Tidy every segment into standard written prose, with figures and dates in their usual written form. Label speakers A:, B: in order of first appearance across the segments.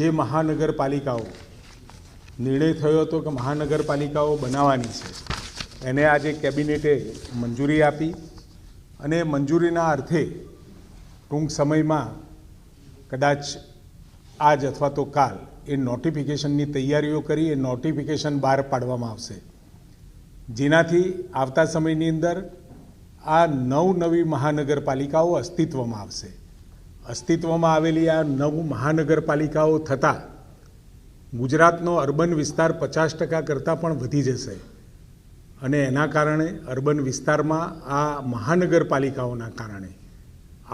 A: જે મહાનગરપાલિકાઓ નિર્ણય થયો હતો કે મહાનગરપાલિકાઓ બનાવવાની છે એને આજે કેબિનેટે મંજૂરી આપી અને મંજૂરીના અર્થે ટૂંક સમયમાં કદાચ આજ અથવા તો કાલ એ નોટિફિકેશનની તૈયારીઓ કરી એ નોટિફિકેશન બહાર પાડવામાં આવશે, જેનાથી આવતા સમયની અંદર આ નવી મહાનગરપાલિકાઓ અસ્તિત્વમાં આવશે. અસ્તિત્વમાં આવેલી આ 9 મહાનગરપાલિકાઓ થતાં ગુજરાતનો અર્બન વિસ્તાર 50% કરતાં પણ વધી જશે અને એના કારણે અર્બન વિસ્તારમાં આ મહાનગરપાલિકાઓના કારણે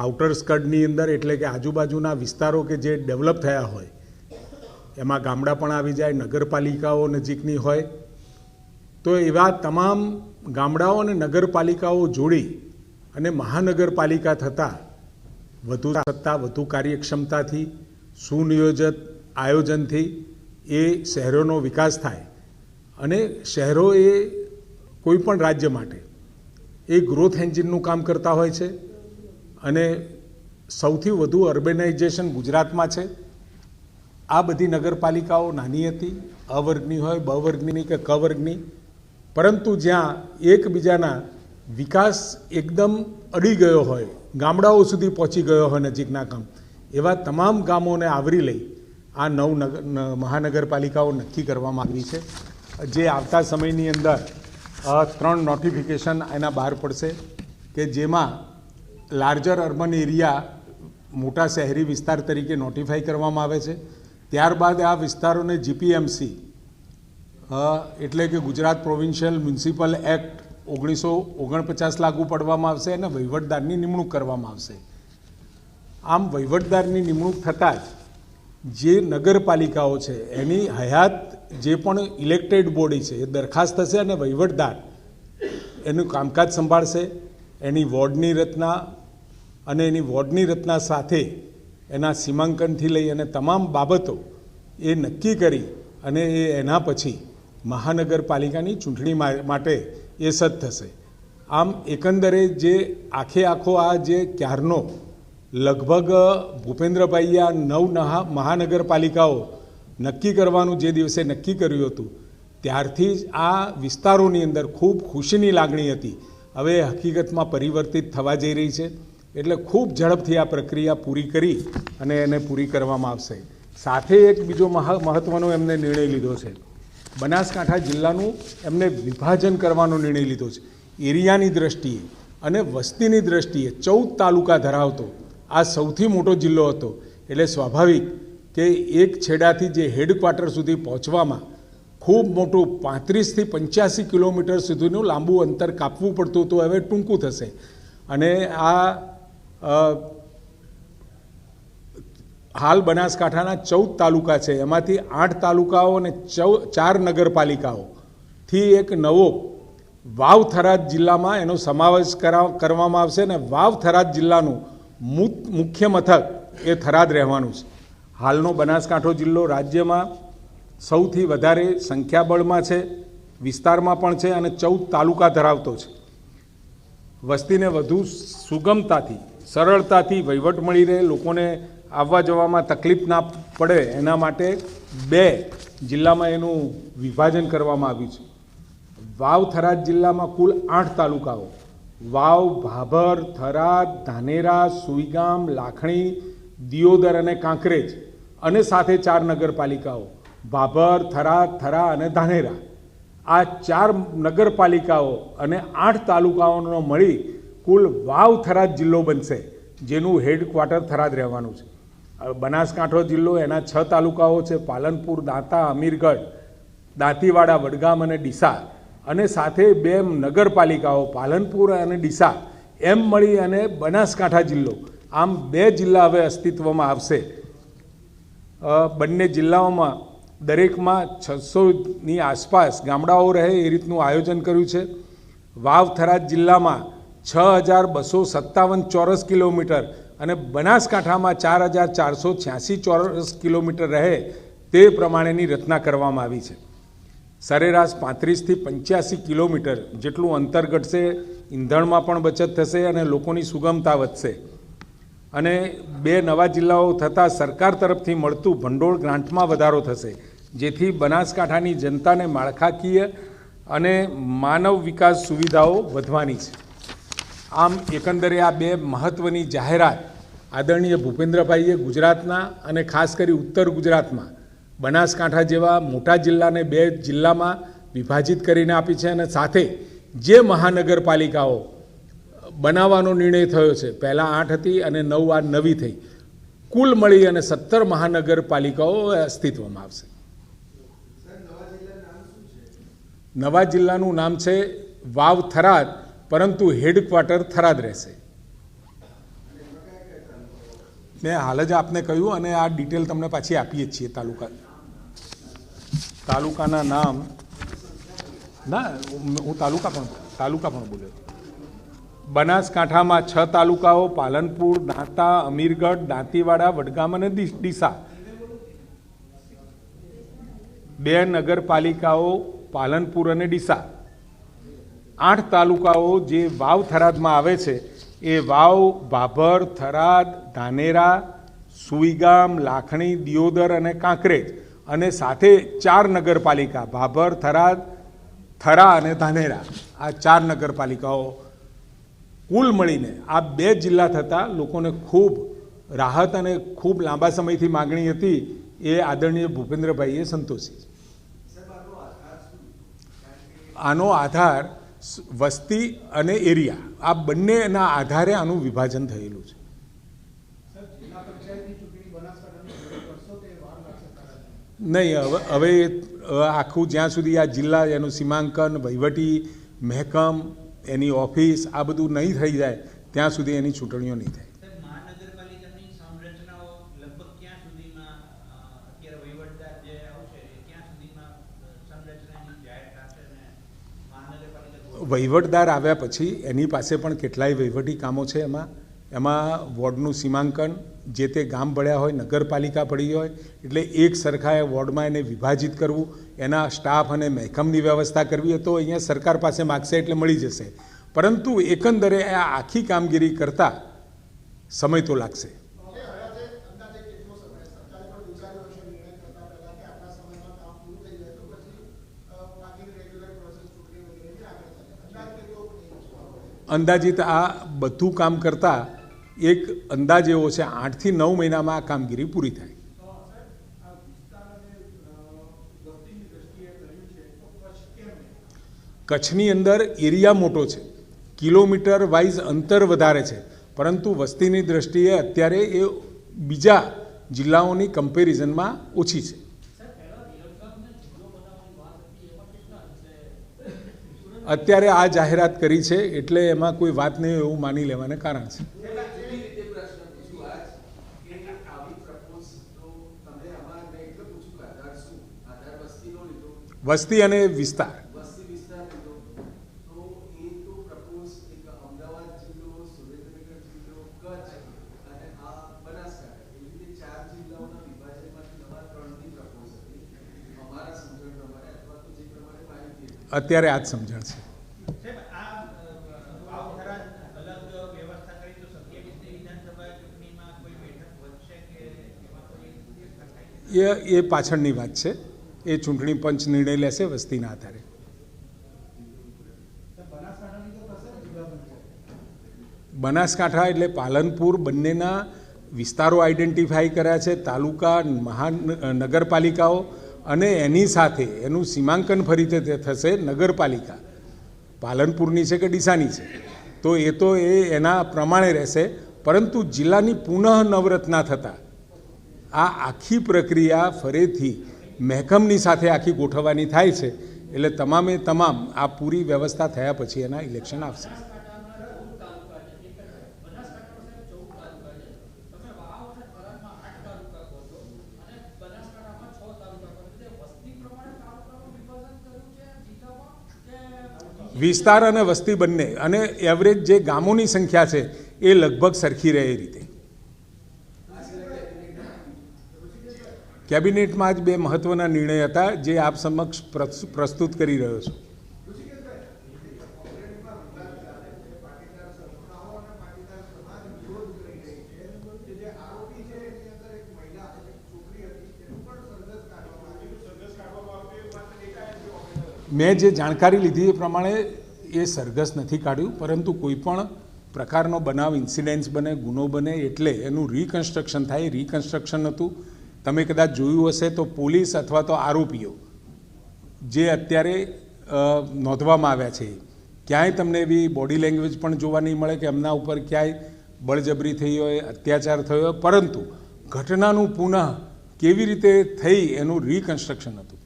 A: આઉટર સ્કર્ટની અંદર એટલે કે આજુબાજુના વિસ્તારો કે જે ડેવલપ થયા હોય એમાં ગામડા પણ આવી જાય, નગરપાલિકાઓ નજીકની હોય તો એવા તમામ ગામડાઓ અને નગરપાલિકાઓ જોડી અને મહાનગરપાલિકા થતાં વધુ સત્તા, વધુ કાર્યક્ષમતાથી, સુનિયોજિત આયોજનથી એ શહેરોનો વિકાસ થાય અને શહેરો એ કોઈ પણ રાજ્ય માટે એ ગ્રોથ એન્જિનનું કામ કરતા હોય છે અને સૌથી વધુ અર્બેનાઇઝેશન ગુજરાતમાં છે. આ બધી નગરપાલિકાઓ નાની હતી, અ વર્ગની હોય, બ વર્ગની કે ક વર્ગની, પરંતુ જ્યાં એકબીજાના વિકાસ એકદમ અડી ગયો હોય, ગામડાઓ સુધી પહોંચી ગયો હોય નજીકના ગામ, એવા તમામ ગામોને આવરી લઈ આ 9 મહાનગરપાલિકાઓ નક્કી કરવામાં આવી છે, જે આવતા સમયની અંદર 3 નોટિફિકેશન એના બહાર પડશે કે જેમાં લાર્જર અર્બન એરિયા મોટા શહેરી વિસ્તાર તરીકે નોટિફાઈ કરવામાં આવે છે. ત્યારબાદ આ વિસ્તારોને જીપીએમસી એટલે કે ગુજરાત પ્રોવિન્શિયલ મ્યુનિસિપલ એક્ટ 1949 લાગુ પાડવામાં આવશે અને વહીવટદારની નિમણૂક કરવામાં આવશે. આમ વહીવટદારની નિમણૂક થતાં જ જે નગરપાલિકાઓ છે એની હયાત જે પણ ઇલેક્ટેડ બોડી છે એ દરખાસ્ત થશે અને વહીવટદાર એનું કામકાજ સંભાળશે. એની વોર્ડની રચના અને એની વોર્ડની રચના સાથે એના સીમાંકનથી લઈ અને તમામ બાબતો એ નક્કી કરી અને એના પછી મહાનગરપાલિકાની ચૂંટણી માટે એ સજ્જ થશે. આમ એકંદરે જે આખો આ જે ક્યારનો લગભગ ભૂપેન્દ્રભાઈએ આ 9 મહાનગરપાલિકાઓ નક્કી કરવાનું જે દિવસે નક્કી કર્યું હતું ત્યારથી જ આ વિસ્તારોની અંદર ખૂબ ખુશીની લાગણી હતી. હવે હકીકતમાં પરિવર્તિત થવા જઈ રહી છે એટલે ખૂબ ઝડપથી આ પ્રક્રિયા પૂરી કરી અને એને પૂરી કરવામાં આવશે. સાથે એક બીજો મહત્ત્વનો એમને નિર્ણય લીધો છે. બનાસકાંઠા જિલ્લાનું એમને વિભાજન કરવાનો નિર્ણય લીધો છે. એરિયાની દ્રષ્ટિએ અને વસ્તીની દ્રષ્ટિએ 14 તાલુકા ધરાવતો આ સૌથી મોટો જિલ્લો હતો એટલે સ્વાભાવિક કે એક છેડાથી જે હેડક્વાર્ટર સુધી પહોંચવામાં ખૂબ મોટું 35 થી 85 કિલોમીટર સુધીનું લાંબુ અંતર કાપવું પડતું હતું, હવે ટૂંકું થશે. અને આ હાલ બનાસકાંઠાના 14 તાલુકા છે, એમાંથી 8 તાલુકાઓ અને 4 નગરપાલિકાઓથી એક નવો વાવ થરાદ જિલ્લામાં એનો સમાવેશ કરવામાં આવશે અને વાવ થરાદ જિલ્લાનું મુખ્ય મથક એ થરાદ રહેવાનું છે. હાલનો બનાસકાંઠો જિલ્લો રાજ્યમાં સૌથી વધારે સંખ્યાબળમાં છે, વિસ્તારમાં પણ છે અને 14 તાલુકા ધરાવતો છે. વસ્તીને વધુ સુગમતાથી, સરળતાથી વહીવટ મળી રહે, લોકોને આવવા જવામાં તકલીફ ના પડે એના માટે 2 જિલ્લામાં એનું વિભાજન કરવામાં આવ્યું છે. વાવ થરાદ જિલ્લામાં કુલ 8 તાલુકાઓ વાવ, ભાભર, થરાદ, ધાનેરા, સુઈગામ, લાખણી, દિયોદર અને કાંકરેજ અને સાથે 4 નગરપાલિકાઓ ભાભર, થરાદ, થરા અને ધાનેરા, આ 4 નગરપાલિકાઓ અને 8 તાલુકાઓનો મળી કુલ વાવ થરાદ જિલ્લો બનશે, જેનું હેડક્વાર્ટર થરાદ રહેવાનું છે. બનાસકાંઠો જિલ્લો એના 6 તાલુકાઓ છે, પાલનપુર, દાંતા, અમીરગઢ, દાંતીવાડા, વડગામ અને ડીસા, અને સાથે 2 નગરપાલિકાઓ પાલનપુર અને ડીસા, એમ મળી અને બનાસકાંઠા જિલ્લો. આમ 2 જિલ્લા હવે અસ્તિત્વમાં આવશે. બંને જિલ્લાઓમાં દરેકમાં 600ની આસપાસ ગામડાઓ રહે એ રીતનું આયોજન કર્યું છે. વાવ થરાદ જિલ્લામાં 6257 ચોરસ કિલોમીટર અને બનાસકાંઠામાં 4486 ચોરસ કિલોમીટર રહે તે પ્રમાણેની રચના કરવામાં આવી છે. સરેરાશ 35 થી 85 કિલોમીટર જેટલું અંતર ઘટશે, ઈંધણમાં પણ બચત થશે અને લોકોની સુગમતા વધશે. અને 2 નવા જિલ્લાઓ થતાં સરકાર તરફથી મળતું ભંડોળ ગ્રાન્ટમાં વધારો થશે, જેથી બનાસકાંઠાની જનતાને માળખાકીય અને માનવ વિકાસ સુવિધાઓ વધવાની છે. આમ એકંદરે આ 2 મહત્ત્વની જાહેરાત આદરણીય ભૂપેન્દ્રભાઈએ ગુજરાતના અને ખાસ કરી ઉત્તર ગુજરાતમાં બનાસકાંઠા જેવા મોટા જિલ્લાને 2 જિલ્લામાં વિભાજિત કરીને આપી છે. અને સાથે જે મહાનગરપાલિકાઓ બનાવવાનો નિર્ણય થયો છે, પહેલાં 8 હતી અને 9 આ નવી થઈ, કુલ મળી અને 17 મહાનગરપાલિકાઓ અસ્તિત્વમાં આવશે. નવા જિલ્લાનું નામ છે વાવ થરાદ, પરંતુ હેડક્વાર્ટર થરાદ રહેશે. મેં હાલ જ આપને કહ્યું અને આ ડિટેલ તમને પાછી આપીએ જ છીએ. તાલુકાના નામ ના, હું તાલુકા પણ બોલ્યો. બનાસકાંઠામાં 6 તાલુકાઓ: પાલનપુર, દાંતા, અમીરગઢ, દાંતીવાડા, વડગામ અને ડીસા. 2 નગરપાલિકાઓ પાલનપુર અને ડીસા. 8 તાલુકાઓ જે વાવ થરાદમાં આવે છે એ વાવ, ભાભર, થરાદ, ધાનેરા, સુઈગામ, લાખણી, દિયોદર અને કાંકરેજ. અને સાથે 4 નગરપાલિકા: ભાભર, થરાદ, થરા અને ધાનેરા. આ 4 નગરપાલિકાઓ કુલ મળીને આ 2 જિલ્લા થતાં લોકોને ખૂબ રાહત અને ખૂબ લાંબા સમયથી માગણી હતી, એ આદરણીય ભૂપેન્દ્રભાઈએ સંતોષી. આનો આધાર વસ્તી અને એરિયા, આ બંનેના આધારે આનું વિભાજન થયેલું છે. નહીં, હવે આખું જ્યાં સુધી આ જિલ્લા, એનું સીમાંકન, વહીવટી મહેકમ, એની ઓફિસ, આ બધું નહીં થઈ જાય ત્યાં સુધી એની ચૂંટણીઓ નહીં થાય. વહીવટદાર આવ્યા પછી એની પાસે પણ કેટલાય વહીવટી કામો છે. એમાં વોર્ડનું સીમાંકન, જે તે ગામ ભળ્યા હોય, નગરપાલિકા ભળી હોય, એટલે એક સરખા વોર્ડમાં એને વિભાજિત કરવું, એના સ્ટાફ અને મહેકમની વ્યવસ્થા કરવી, તો અહીંયા સરકાર પાસે માગશે એટલે મળી જશે. પરંતુ એકંદરે આ આખી કામગીરી કરતાં સમય તો લાગશે. અંદાજિત આ બધું કામ કરતાં એક અંદાજ એવો છે 8 થી 9 મહિનામાં આ કામગીરી પૂરી થાય. કચ્છની અંદર એરિયા મોટો છે, કિલોમીટર વાઇઝ અંતર વધારે છે, પરંતુ વસ્તીની દ્રષ્ટિએ અત્યારે એ બીજા જિલ્લાઓની કમ્પેરિઝનમાં ઓછી છે. અત્યારે આ જાહેરાત કરી છે એટલે એમાં કોઈ વાત નહીં એવું માની લેવાને કારણ છે. વસ્તી અને વિસ્તાર. અત્યારે આ જ સમજણ છે. એ પાછળની વાત છે, એ ચૂંટણી પંચ નિર્ણય લેશે વસ્તીના આધારે. બનાસકાંઠા એટલે પાલનપુર, બંનેના વિસ્તારો આઈડેન્ટિફાઈ કર્યા છે, તાલુકા, નગરપાલિકાઓ, અને એની સાથે એનું સીમાંકન ફરી થશે નગરપાલિકા પાલનપુરની છે કે ડીસાની છે, તો એ એના પ્રમાણે રહેશે. પરંતુ જિલ્લાની પુનઃ નવરચના થતાં આ આખી પ્રક્રિયા ફરીથી મહેકમની સાથે આખી ગોઠવવાની થાય છે. એટલે તમામે તમામ આ પૂરી વ્યવસ્થા થયા પછી એના ઇલેક્શન આવશે. વિસ્તાર અને વસ્તી બંને, અને એવરેજ જે ગામોની સંખ્યા છે એ લગભગ સરખી રહે એ રીતે. કેબિનેટમાં જ 2 મહત્વના નિર્ણય હતા જે આપ સમક્ષ પ્રસ્તુત કરી રહ્યો છું. મેં જે જાણકારી લીધી એ પ્રમાણે એ સરઘસ નથી કાઢ્યું, પરંતુ કોઈ પણ પ્રકારનો બનાવ ઇન્સિડન્સ બને, ગુનો બને એટલે એનું રિકન્સ્ટ્રક્શન થાય. રિકન્સ્ટ્રક્શન હતું. તમે કદાચ જોયું હશે તો પોલીસ અથવા તો આરોપીઓ જે અત્યારે નોંધવામાં આવ્યા છે, ક્યાંય તમને એવી બોડી લેંગ્વેજ પણ જોવા નહીં મળે કે એમના ઉપર ક્યાંય બળજબરી થઈ હોય, અત્યાચાર થયો હોય, પરંતુ ઘટનાનું પુનઃ કેવી રીતે થઈ એનું રિકન્સ્ટ્રક્શન હતું.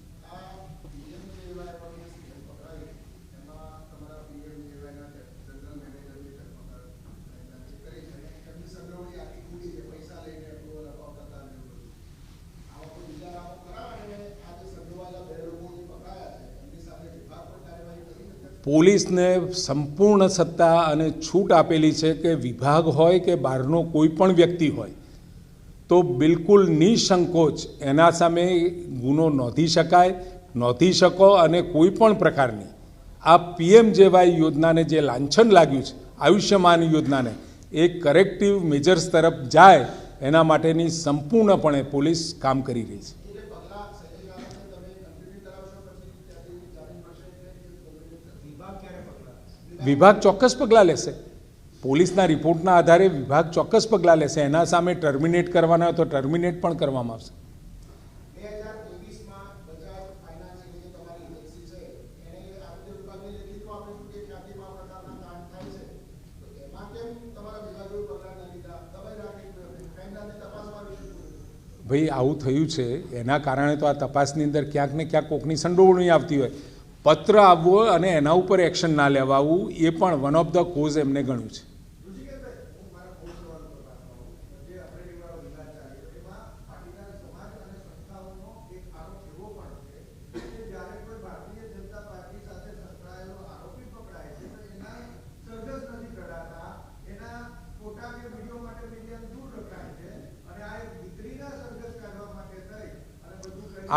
A: પોલીસને સંપૂર્ણ સત્તા અને છૂટ આપેલી છે કે વિભાગ હોય કે બહારનો કોઈ પણ વ્યક્તિ હોય તો બિલકુલ નિસંકોચ એના સામે ગુનો નોંધી શકાય, નોંધી શકો. અને કોઈ પણ પ્રકારની આ PMJY યોજનાને જે લાંછન લાગ્યું છે, આયુષ્યમાન યોજનાને, એ કરેક્ટિવ મેજર્સ તરફ જાય એના માટેની સંપૂર્ણપણે પોલીસ કામ કરી રહી છે. વિભાગ ચોક્કસ પગલાં લેશે. પોલીસના રિપોર્ટના આધારે વિભાગ ચોક્કસ પગલાં લેશે. એના સામે ટર્મિનેટ કરવાના હોય તો ટર્મિનેટ પણ કરવામાં આવશે. ભાઈ આવું થયું છે એના કારણે તો આ તપાસની અંદર ક્યાંક ને ક્યાંક કોકની સંડોવણી આવતી હોય. પત્ર આવવો અને એના ઉપર એક્શન ના લેવાવું એ પણ વન ઓફ ધ કોઝ એમને ગણ્યું છે.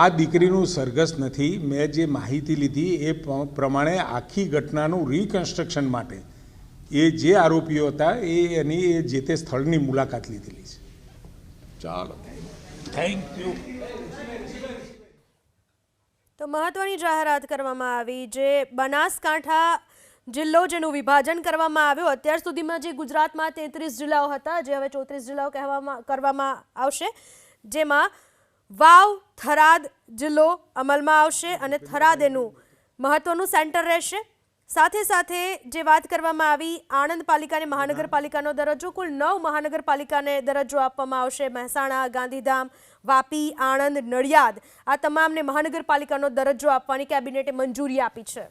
A: આ દીકરીનું સરઘસ નથી. મેં જે માહિતી લીધી એ પ્રમાણે આખી ઘટનાનું રિકન્સ્ટ્રક્શન માટે એ જે આરોપીઓ હતા એની જે તે સ્થળની મુલાકાત લીધેલી છે. ચાલો, થેન્ક યુ.
B: તો મહત્વની જાહેરાત કરવામાં આવી જે બનાસકાંઠા જિલ્લો જેનું વિભાજન કરવામાં આવ્યું. અત્યાર સુધીમાં જે ગુજરાતમાં 33 જિલ્લાઓ હતા જે હવે 34 જિલ્લાઓ કરવામાં આવશે, જેમાં વાવ થરાદ જિલ્લો અમલમાં આવશે અને થરાદ એનું મહત્વનું સેન્ટર રહેશે. સાથે સાથે જે વાત કરવામાં આવી આણંદ પાલિકાને મહાનગરપાલિકાનો દરજ્જો, કુલ 9 મહાનગરપાલિકાને દરજ્જો આપવામાં આવશે. મહેસાણા, ગાંધીધામ, વાપી, આણંદ, નડિયાદ આ તમામને મહાનગરપાલિકાનો દરજ્જો આપવાની કેબિનેટે મંજૂરી આપી છે.